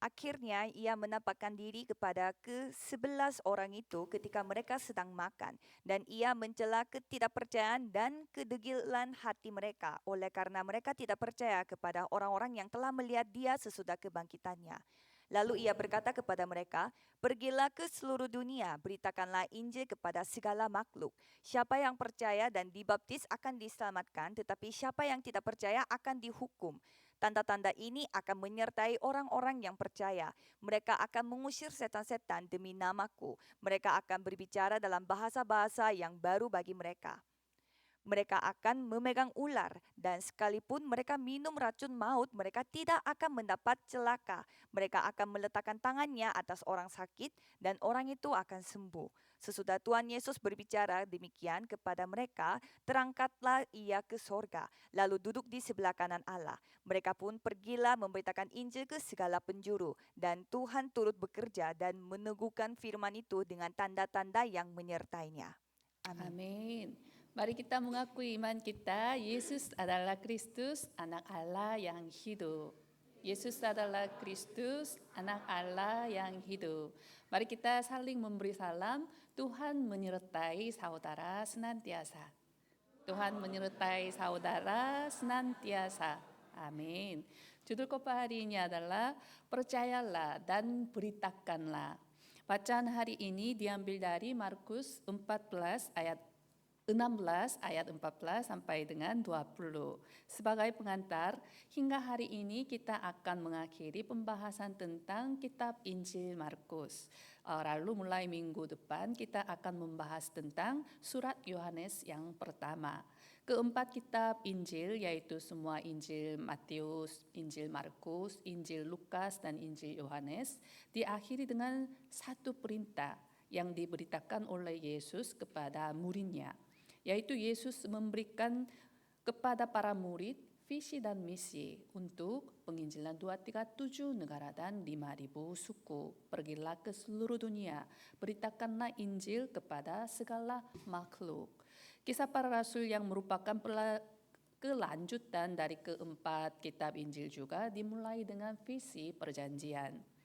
Akhirnya ia menampakkan diri kepada ke-11 orang itu ketika mereka sedang makan, dan ia mencela ketidakpercayaan dan kedegilan hati mereka oleh karena mereka tidak percaya kepada orang-orang yang telah melihat dia sesudah kebangkitannya. Lalu ia berkata kepada mereka, "Pergilah ke seluruh dunia, beritakanlah Injil kepada segala makhluk. Siapa yang percaya dan dibaptis akan diselamatkan, tetapi siapa yang tidak percaya akan dihukum. Tanda-tanda ini akan menyertai orang-orang yang percaya. Mereka akan mengusir setan-setan demi namaku. Mereka akan berbicara dalam bahasa-bahasa yang baru bagi mereka. Mereka akan memegang ular, dan sekalipun mereka minum racun maut, mereka tidak akan mendapat celaka. Mereka akan meletakkan tangannya atas orang sakit, dan orang itu akan sembuh." Sesudah Tuhan Yesus berbicara demikian kepada mereka, terangkatlah ia ke sorga, lalu duduk di sebelah kanan Allah. Mereka pun pergilah memberitakan Injil ke segala penjuru, dan Tuhan turut bekerja dan meneguhkan firman itu dengan tanda-tanda yang menyertainya. Amin. Amin. Mari kita mengakui iman kita, Yesus adalah Kristus, anak Allah yang hidup. Yesus adalah Kristus, anak Allah yang hidup. Mari kita saling memberi salam, Tuhan menyertai saudara senantiasa. Tuhan menyertai saudara senantiasa. Amin. Judul khotbah hari ini adalah percayalah dan beritakanlah. Bacaan hari ini diambil dari Markus 14 ayat 16 ayat 14 sampai dengan 20. Sebagai pengantar, hingga hari ini kita akan mengakhiri pembahasan tentang kitab Injil Markus. Lalu mulai minggu depan kita akan membahas tentang surat Yohanes yang pertama. Keempat kitab Injil yaitu semua Injil Matius, Injil Markus, Injil Lukas, dan Injil Yohanes diakhiri dengan satu perintah yang diberitakan oleh Yesus kepada muridnya, yaitu Yesus memberikan kepada para murid visi dan misi untuk penginjilan 237 negara dan 5.000 suku. Pergilah ke seluruh dunia, beritakanlah Injil kepada segala makhluk. Kisah para Rasul yang merupakan kelanjutan dari keempat kitab Injil juga dimulai dengan visi perjanjian.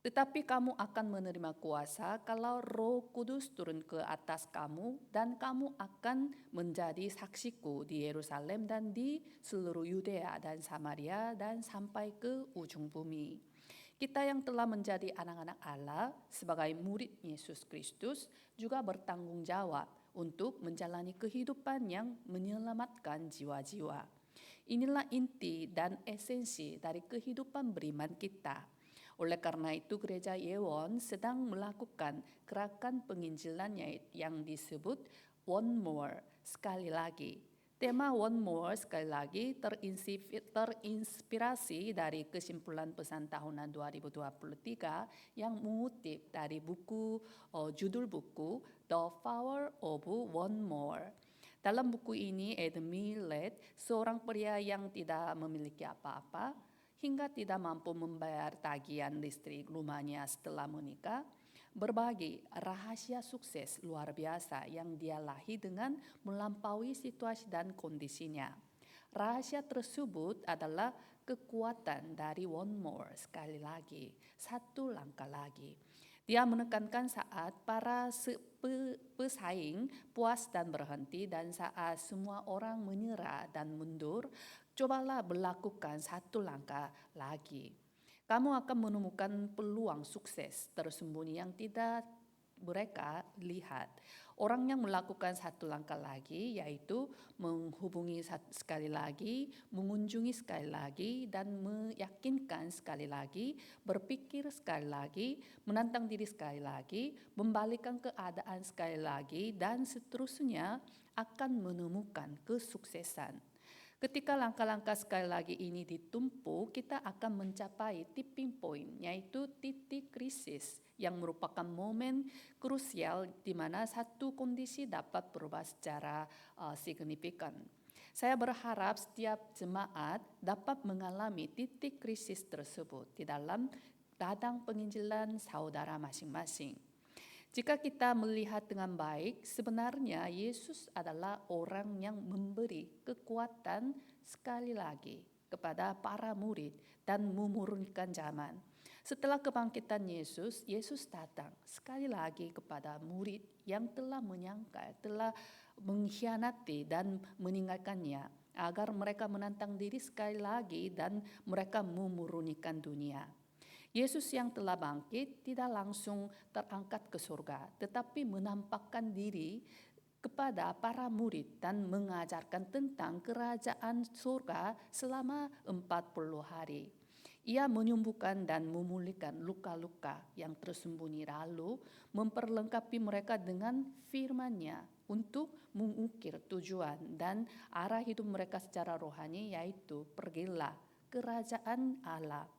Tetapi kamu akan menerima kuasa kalau Roh Kudus turun ke atas kamu, dan kamu akan menjadi saksiku di Yerusalem dan di seluruh Yudea dan Samaria dan sampai ke ujung bumi. Kita yang telah menjadi anak-anak Allah sebagai murid Yesus Kristus juga bertanggung jawab untuk menjalani kehidupan yang menyelamatkan jiwa-jiwa. Inilah inti dan esensi dari kehidupan beriman kita. Oleh karena itu Gereja Yewon sedang melakukan gerakan penginjilan yang disebut One More, sekali lagi. Tema One More sekali lagi terinspirasi dari kesimpulan pesan tahunan 2023 yang mengutip dari judul buku The Power of One More. Dalam buku ini Edmund Led, seorang pria yang tidak memiliki apa-apa hingga tidak mampu membayar tagihan listrik rumahnya setelah menikah, berbagi rahasia sukses luar biasa yang dia lahir dengan melampaui situasi dan kondisinya. Rahasia tersebut adalah kekuatan dari one more, sekali lagi, satu langkah lagi. Dia menekankan saat para pesaing puas dan berhenti, dan saat semua orang menyerah dan mundur, cobalah melakukan satu langkah lagi. Kamu akan menemukan peluang sukses tersembunyi yang tidak mereka lihat. Orang yang melakukan satu langkah lagi yaitu menghubungi sekali lagi, mengunjungi sekali lagi, dan meyakinkan sekali lagi, berpikir sekali lagi, menantang diri sekali lagi, membalikkan keadaan sekali lagi, dan seterusnya akan menemukan kesuksesan. Ketika langkah-langkah sekali lagi ini ditumpu, kita akan mencapai tipping point, yaitu titik krisis yang merupakan momen krusial di mana satu kondisi dapat berubah secara signifikan. Saya berharap setiap jemaat dapat mengalami titik krisis tersebut di dalam ladang penginjilan saudara masing-masing. Jika kita melihat dengan baik, sebenarnya Yesus adalah orang yang memberi kekuatan sekali lagi kepada para murid dan memurnikan zaman. Setelah kebangkitan Yesus, Yesus datang sekali lagi kepada murid yang telah menyangkal, telah mengkhianati dan meninggalkannya, agar mereka menantang diri sekali lagi dan mereka memurnikan dunia. Yesus yang telah bangkit tidak langsung terangkat ke surga, tetapi menampakkan diri kepada para murid dan mengajarkan tentang kerajaan surga selama 40 hari. Ia menyembuhkan dan memulihkan luka-luka yang tersembunyi, lalu memperlengkapi mereka dengan firman-Nya untuk mengukir tujuan dan arah hidup mereka secara rohani, yaitu pergilah kerajaan Allah,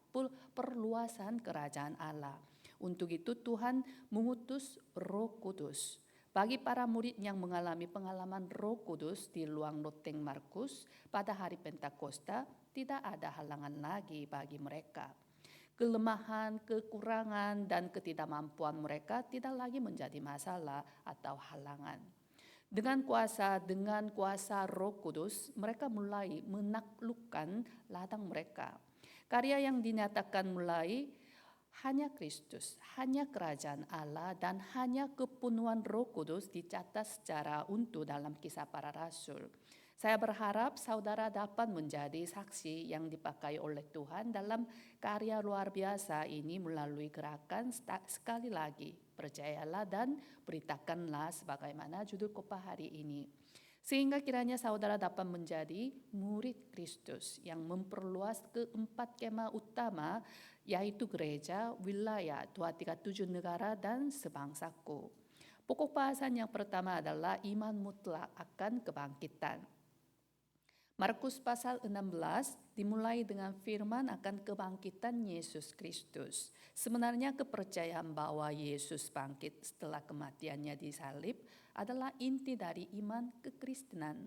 perluasan kerajaan Allah. Untuk itu Tuhan mengutus Roh Kudus. Bagi para murid yang mengalami pengalaman Roh Kudus di luang loteng Markus pada hari Pentakosta, tidak ada halangan lagi bagi mereka. Kelemahan, kekurangan, dan ketidakmampuan mereka tidak lagi menjadi masalah atau halangan. Dengan kuasa Roh Kudus, mereka mulai menaklukkan ladang mereka. Karya yang dinyatakan mulai hanya Kristus, hanya kerajaan Allah, dan hanya kepenuhan Roh Kudus dicatat secara utuh dalam Kisah Para Rasul. Saya berharap saudara dapat menjadi saksi yang dipakai oleh Tuhan dalam karya luar biasa ini melalui gerakan sekali lagi. Percayalah dan beritakanlah sebagaimana judul khotbah hari ini. Sehingga kiranya saudara dapat menjadi murid Kristus yang memperluas keempat kemah utama, yaitu gereja, wilayah, 237 negara, dan sebangsaku. Pokok bahasan yang pertama adalah iman mutlak akan kebangkitan. Markus pasal 16 dimulai dengan firman akan kebangkitan Yesus Kristus. Sebenarnya kepercayaan bahwa Yesus bangkit setelah kematiannya di salib adalah inti dari iman kekristenan.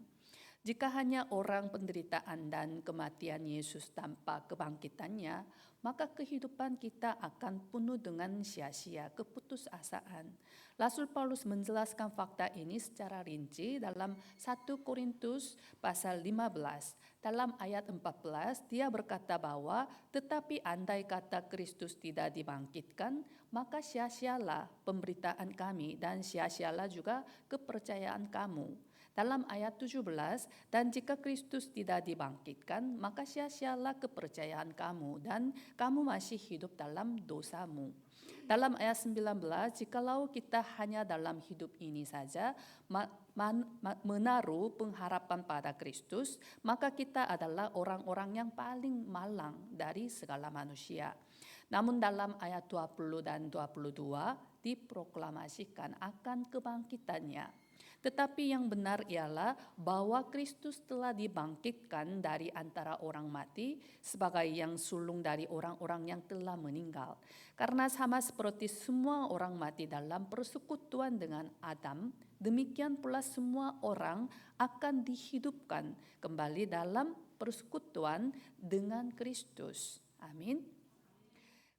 Jika hanya orang penderitaan dan kematian Yesus tanpa kebangkitannya, maka kehidupan kita akan penuh dengan sia-sia, keputusasaan. Rasul Paulus menjelaskan fakta ini secara rinci dalam 1 Korintus pasal 15. Dalam ayat 14, dia berkata bahwa tetapi andai kata Kristus tidak dibangkitkan, maka sia-sialah pemberitaan kami dan sia-sialah juga kepercayaan kamu. Dalam ayat 17, dan jika Kristus tidak dibangkitkan, maka sia-sialah kepercayaan kamu dan kamu masih hidup dalam dosamu. Dalam ayat 19, jikalau kita hanya dalam hidup ini saja menaruh pengharapan pada Kristus, maka kita adalah orang-orang yang paling malang dari segala manusia. Namun dalam ayat 20 dan 22 diproklamasikan akan kebangkitannya. Tetapi yang benar ialah bahwa Kristus telah dibangkitkan dari antara orang mati sebagai yang sulung dari orang-orang yang telah meninggal. Karena sama seperti semua orang mati dalam persekutuan dengan Adam, demikian pula semua orang akan dihidupkan kembali dalam persekutuan dengan Kristus. Amin.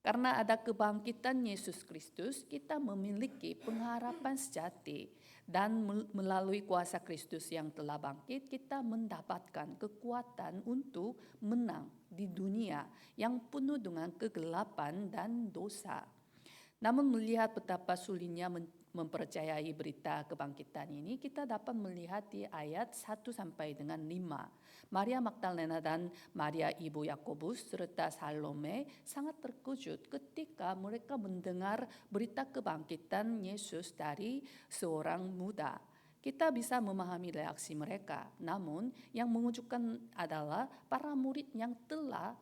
Karena ada kebangkitan Yesus Kristus, kita memiliki pengharapan sejati. Dan melalui kuasa Kristus yang telah bangkit, kita mendapatkan kekuatan untuk menang di dunia yang penuh dengan kegelapan dan dosa. Namun melihat betapa sulitnya mempercayai berita kebangkitan ini, kita dapat melihat di ayat 1 sampai dengan 5. Maria Magdalena dan Maria ibu Yakobus serta Salome sangat terkejut ketika mereka mendengar berita kebangkitan Yesus dari seorang muda. Kita bisa memahami reaksi mereka, namun yang mengejutkan adalah para murid yang telah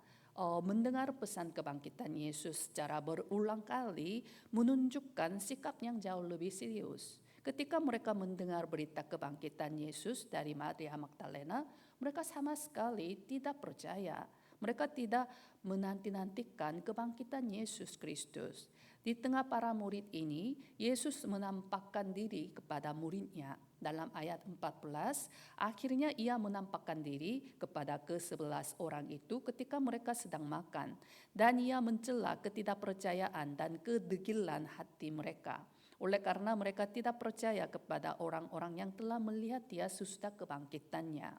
mendengar pesan kebangkitan Yesus secara berulang kali menunjukkan sikap yang jauh lebih serius. Ketika mereka mendengar berita kebangkitan Yesus dari Maria Magdalena, mereka sama sekali tidak percaya. Mereka tidak menanti-nantikan kebangkitan Yesus Kristus. Di tengah para murid ini, Yesus menampakkan diri kepada muridnya. Dalam ayat 14, akhirnya ia menampakkan diri kepada ke-11 orang itu ketika mereka sedang makan. Dan ia mencela ketidakpercayaan dan kedegilan hati mereka. Oleh karena mereka tidak percaya kepada orang-orang yang telah melihat dia sesudah kebangkitannya.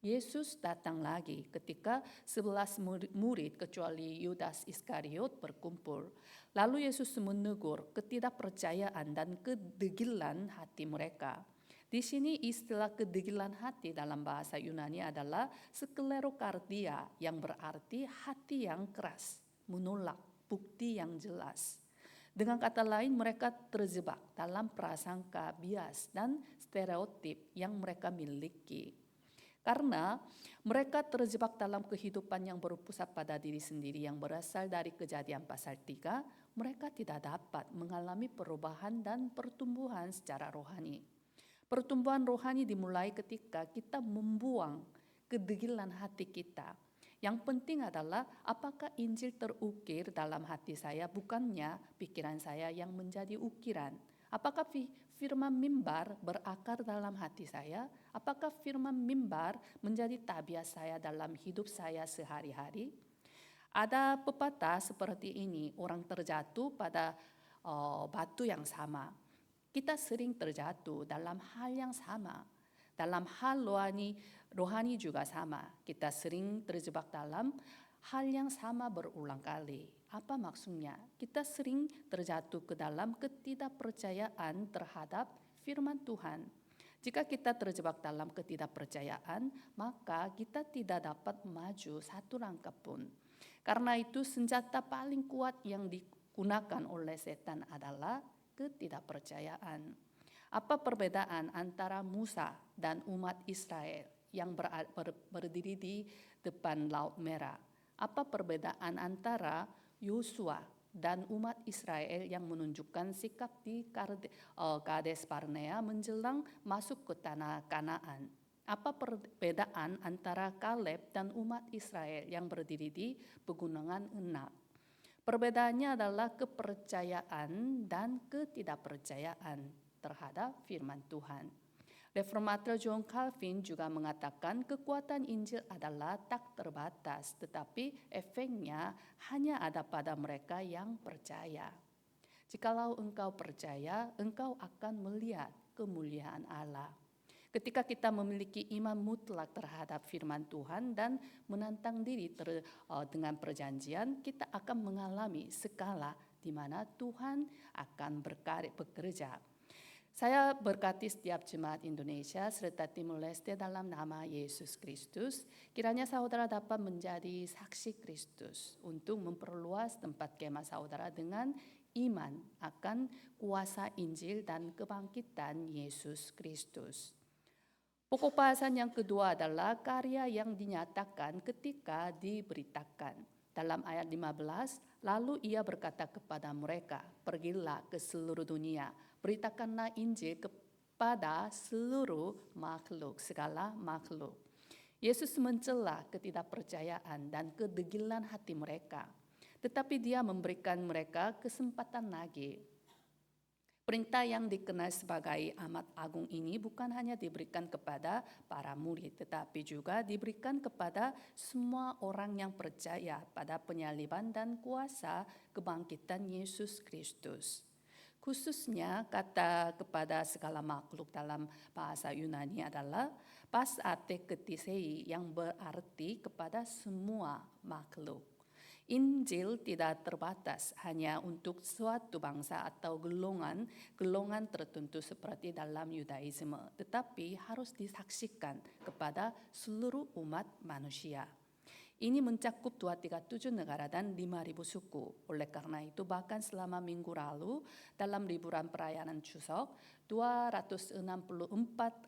Yesus datang lagi ketika 11 murid kecuali Yudas Iskariot berkumpul. Lalu Yesus menegur ketidakpercayaan dan kedegilan hati mereka. Di sini istilah kedegilan hati dalam bahasa Yunani adalah sklerokardia yang berarti hati yang keras, menolak bukti yang jelas. Dengan kata lain, mereka terjebak dalam prasangka bias dan stereotip yang mereka miliki. Karena mereka terjebak dalam kehidupan yang berpusat pada diri sendiri yang berasal dari Kejadian pasal 3, mereka tidak dapat mengalami perubahan dan pertumbuhan secara rohani. Pertumbuhan rohani dimulai ketika kita membuang kedegilan hati kita. Yang penting adalah apakah Injil terukir dalam hati saya, bukannya pikiran saya yang menjadi ukiran. Apakah firman mimbar berakar dalam hati saya? Apakah firman mimbar menjadi tabiat saya dalam hidup saya sehari-hari? Ada pepatah seperti ini, orang terjatuh pada batu yang sama. Kita sering terjatuh dalam hal yang sama. Dalam hal rohani juga sama. Kita sering terjebak dalam hal yang sama berulang kali. Apa maksudnya? Kita sering terjatuh ke dalam ketidakpercayaan terhadap firman Tuhan. Jika kita terjebak dalam ketidakpercayaan, maka kita tidak dapat maju satu langkah pun. Karena itu senjata paling kuat yang digunakan oleh setan adalah ketidakpercayaan. Apa perbedaan antara Musa dan umat Israel yang berdiri di depan Laut Merah? Apa perbedaan antara Yosua dan umat Israel yang menunjukkan sikap di Kades Barnea menjelang masuk ke tanah Kanaan? Apa perbedaan antara Kaleb dan umat Israel yang berdiri di Pegunungan Enak? Perbedaannya adalah kepercayaan dan ketidakpercayaan terhadap firman Tuhan. Reformator John Calvin juga mengatakan kekuatan Injil adalah tak terbatas, tetapi efeknya hanya ada pada mereka yang percaya. Jikalau engkau percaya, engkau akan melihat kemuliaan Allah. Ketika kita memiliki iman mutlak terhadap firman Tuhan dan menantang diri dengan perjanjian, kita akan mengalami skala di mana Tuhan akan bekerja. Saya berkati setiap jemaat Indonesia serta Timur Leste dalam nama Yesus Kristus. Kiranya saudara dapat menjadi saksi Kristus untuk memperluas tempat kemah saudara dengan iman akan kuasa Injil dan kebangkitan Yesus Kristus. Pokok bahasan yang kedua adalah karya yang dinyatakan ketika diberitakan. Dalam ayat 15, lalu ia berkata kepada mereka, pergilah ke seluruh dunia, beritakanlah Injil kepada seluruh makhluk, segala makhluk. Yesus mencela ketidakpercayaan dan kedegilan hati mereka, tetapi dia memberikan mereka kesempatan lagi. Perintah yang dikenal sebagai amat agung ini bukan hanya diberikan kepada para murid, tetapi juga diberikan kepada semua orang yang percaya pada penyaliban dan kuasa kebangkitan Yesus Kristus. Khususnya kata kepada segala makhluk dalam bahasa Yunani adalah pas ate ketisei yang berarti kepada semua makhluk. Injil tidak terbatas hanya untuk suatu bangsa atau golongan tertentu seperti dalam Yudaisme, tetapi harus disaksikan kepada seluruh umat manusia. Ini mencakup 237 negara dan 5.000 suku. Oleh karena itu, bahkan selama minggu lalu dalam liburan perayaan Chuseok, 264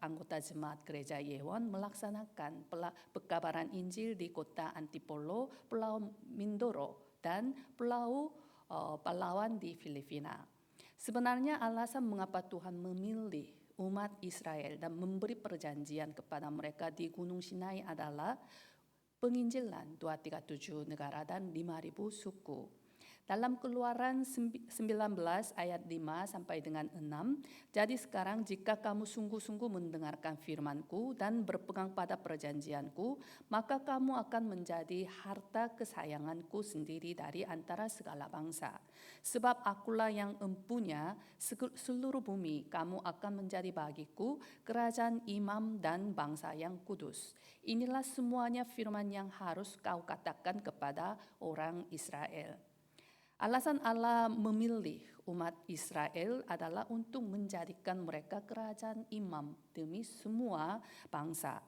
anggota jemaat gereja Yewon melaksanakan pekabaran Injil di kota Antipolo, Pulau Mindoro, dan Pulau Palawan di Filipina. Sebenarnya alasan mengapa Tuhan memilih umat Israel dan memberi perjanjian kepada mereka di Gunung Sinai adalah penginjilan 237 negara dan 5.000 suku. Dalam Keluaran 19 ayat 5 sampai dengan 6, jadi sekarang jika kamu sungguh-sungguh mendengarkan firman-Ku dan berpegang pada perjanjian-Ku, maka kamu akan menjadi harta kesayangan-Ku sendiri dari antara segala bangsa. Sebab akulah yang empunya seluruh bumi, kamu akan menjadi bagiku kerajaan imam dan bangsa yang kudus. Inilah semuanya firman yang harus kau katakan kepada orang Israel. Alasan Allah memilih umat Israel adalah untuk menjadikan mereka kerajaan imam demi semua bangsa.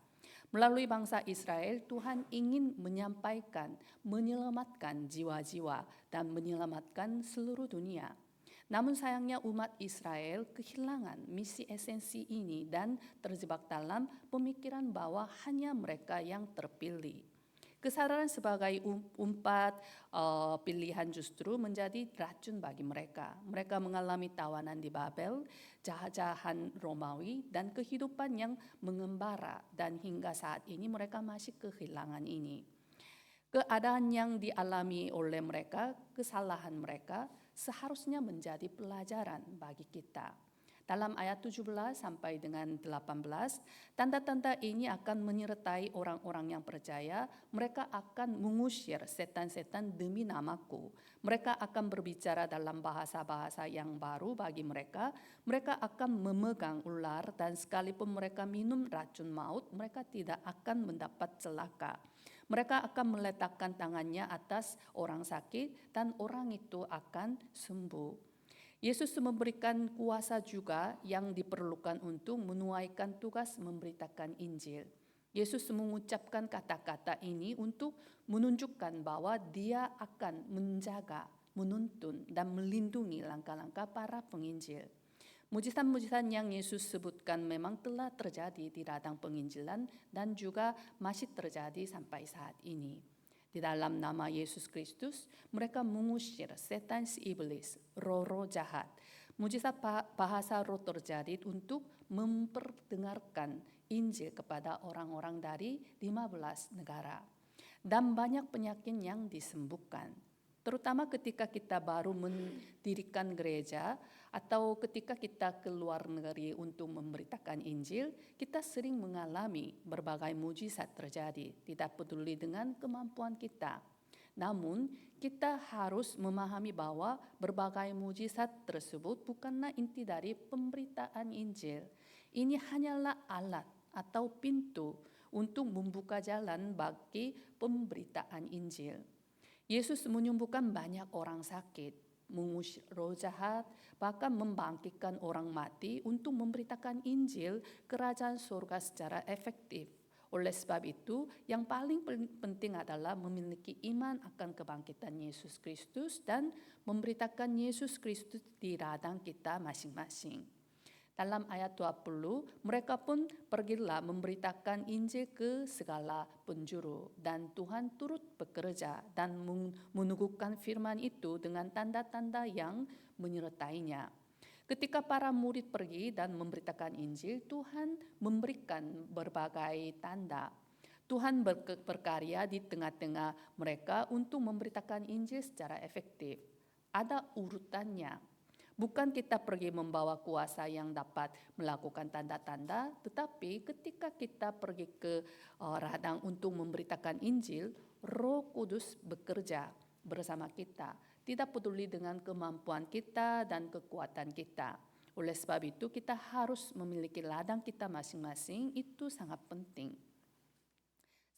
Melalui bangsa Israel, Tuhan ingin menyampaikan, menyelamatkan jiwa-jiwa dan menyelamatkan seluruh dunia. Namun sayangnya umat Israel kehilangan misi esensi ini dan terjebak dalam pemikiran bahwa hanya mereka yang terpilih. Kesadaran sebagai pilihan justru menjadi racun bagi mereka. Mereka mengalami tawanan di Babel, jajahan Romawi, dan kehidupan yang mengembara. Dan hingga saat ini mereka masih kehilangan ini. Keadaan yang dialami oleh mereka, kesalahan mereka, seharusnya menjadi pelajaran bagi kita. Dalam ayat 17 sampai dengan 18, tanda-tanda ini akan menyertai orang-orang yang percaya. Mereka akan mengusir setan-setan demi namaku. Mereka akan berbicara dalam bahasa-bahasa yang baru bagi mereka. Mereka akan memegang ular dan sekalipun mereka minum racun maut, mereka tidak akan mendapat celaka. Mereka akan meletakkan tangannya atas orang sakit dan orang itu akan sembuh. Yesus memberikan kuasa juga yang diperlukan untuk menuaikan tugas memberitakan Injil. Yesus mengucapkan kata-kata ini untuk menunjukkan bahwa Dia akan menjaga, menuntun, dan melindungi langkah-langkah para penginjil. Mujizat-mujizat yang Yesus sebutkan memang telah terjadi di ladang penginjilan dan juga masih terjadi sampai saat ini. Di dalam nama Yesus Kristus, mereka mengusir setan si iblis, roh-roh jahat. Mujizat bahasa roh terjadi untuk memperdengarkan Injil kepada orang-orang dari 15 negara. Dan banyak penyakit yang disembuhkan. Terutama ketika kita baru mendirikan gereja atau ketika kita keluar negeri untuk memberitakan Injil, kita sering mengalami berbagai mujizat terjadi, tidak peduli dengan kemampuan kita. Namun, kita harus memahami bahwa berbagai mujizat tersebut bukanlah inti dari pemberitaan Injil. Ini hanyalah alat atau pintu untuk membuka jalan bagi pemberitaan Injil. Yesus menyembuhkan banyak orang sakit, mengusir roh jahat, bahkan membangkitkan orang mati untuk memberitakan Injil kerajaan surga secara efektif. Oleh sebab itu, yang paling penting adalah memiliki iman akan kebangkitan Yesus Kristus dan memberitakan Yesus Kristus di ladang kita masing-masing. Dalam ayat 20, mereka pun pergilah memberitakan Injil ke segala penjuru. Dan Tuhan turut bekerja dan meneguhkan firman itu dengan tanda-tanda yang menyertainya. Ketika para murid pergi dan memberitakan Injil, Tuhan memberikan berbagai tanda. Tuhan berkarya di tengah-tengah mereka untuk memberitakan Injil secara efektif. Ada urutannya. Bukan kita pergi membawa kuasa yang dapat melakukan tanda-tanda, tetapi ketika kita pergi ke ladang untuk memberitakan Injil, Roh Kudus bekerja bersama kita. Tidak peduli dengan kemampuan kita dan kekuatan kita. Oleh sebab itu kita harus memiliki ladang kita masing-masing, itu sangat penting.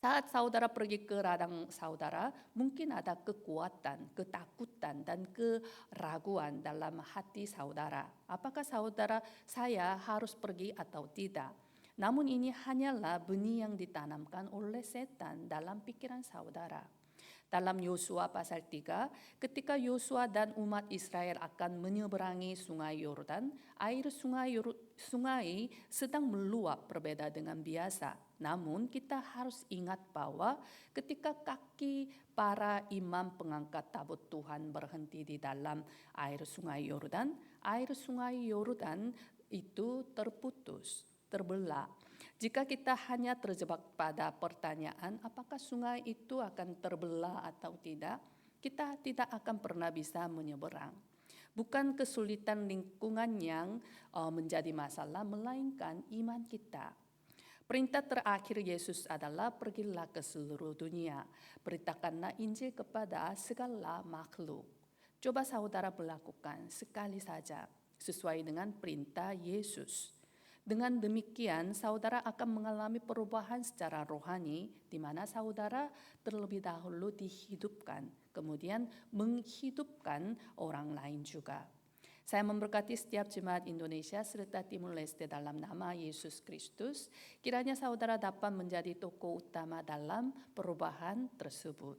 Saat saudara pergi ke ladang saudara, mungkin ada kekuatan, ketakutan, dan keraguan dalam hati saudara. Apakah saya harus pergi atau tidak? Namun ini hanyalah benih yang ditanamkan oleh setan dalam pikiran saudara. Dalam Yosua pasal 3, ketika Yosua dan umat Israel akan menyeberangi sungai Yordan, air sungai sedang meluap berbeda dengan biasa. Namun kita harus ingat bahwa ketika kaki para imam pengangkat tabut Tuhan berhenti di dalam air sungai Yordan itu terputus, terbelah. Jika kita hanya terjebak pada pertanyaan apakah sungai itu akan terbelah atau tidak, kita tidak akan pernah bisa menyeberang. Bukan kesulitan lingkungan yang menjadi masalah, melainkan iman kita. Perintah terakhir Yesus adalah pergilah ke seluruh dunia, beritakanlah Injil kepada segala makhluk. Coba saudara melakukan sekali saja sesuai dengan perintah Yesus. Dengan demikian, saudara akan mengalami perubahan secara rohani, di mana saudara terlebih dahulu dihidupkan, kemudian menghidupkan orang lain juga. Saya memberkati setiap jemaat Indonesia serta Timur Leste dalam nama Yesus Kristus. Kiranya saudara dapat menjadi tokoh utama dalam perubahan tersebut.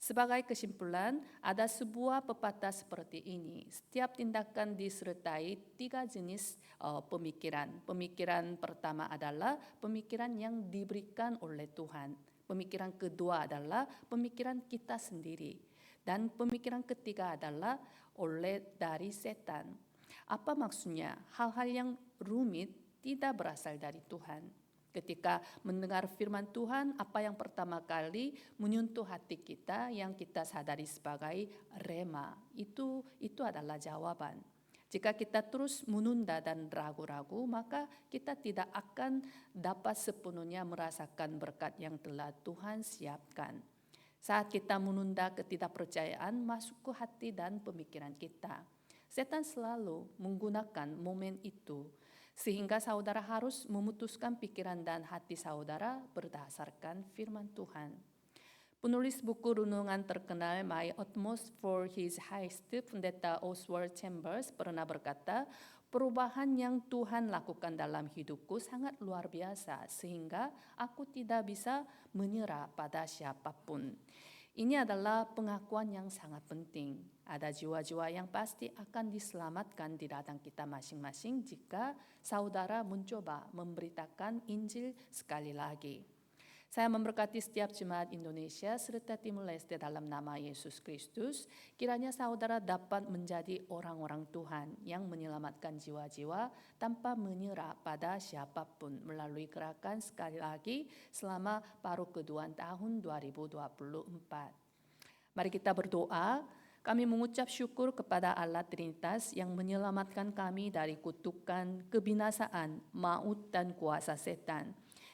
Sebagai kesimpulan, ada sebuah pepatah seperti ini. Setiap tindakan disertai 3 jenis pemikiran. Pemikiran pertama adalah pemikiran yang diberikan oleh Tuhan. Pemikiran kedua adalah pemikiran kita sendiri. Dan pemikiran ketiga adalah dari setan. Apa maksudnya? Hal-hal yang rumit tidak berasal dari Tuhan. Ketika mendengar firman Tuhan, apa yang pertama kali menyentuh hati kita yang kita sadari sebagai rema, itu adalah jawaban. Jika kita terus menunda dan ragu-ragu, maka kita tidak akan dapat sepenuhnya merasakan berkat yang telah Tuhan siapkan. Saat kita menunda ketidakpercayaan masuk ke hati dan pemikiran kita, setan selalu menggunakan momen itu, sehingga saudara harus memutuskan pikiran dan hati saudara berdasarkan firman Tuhan. Penulis buku renungan terkenal My Utmost for His Highest, Pendeta Oswald Chambers, pernah berkata, perubahan yang Tuhan lakukan dalam hidupku sangat luar biasa, sehingga aku tidak bisa menyerah pada siapapun. Ini adalah pengakuan yang sangat penting. Ada jiwa-jiwa yang pasti akan diselamatkan di ladang kita masing-masing jika saudara mencoba memberitakan Injil sekali lagi. Saya memberkati setiap jemaat Indonesia serta Timur Leste dalam nama Yesus Kristus. Kiranya saudara dapat menjadi orang-orang Tuhan yang menyelamatkan jiwa-jiwa tanpa menyerah pada siapapun melalui gerakan sekali lagi selama paruh kedua tahun 2024. Mari kita berdoa. Kami mengucap syukur kepada Allah Trinitas yang menyelamatkan kami dari kutukan, kebinasaan, maut, dan kuasa setan.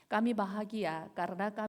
Kami bahagia karena kami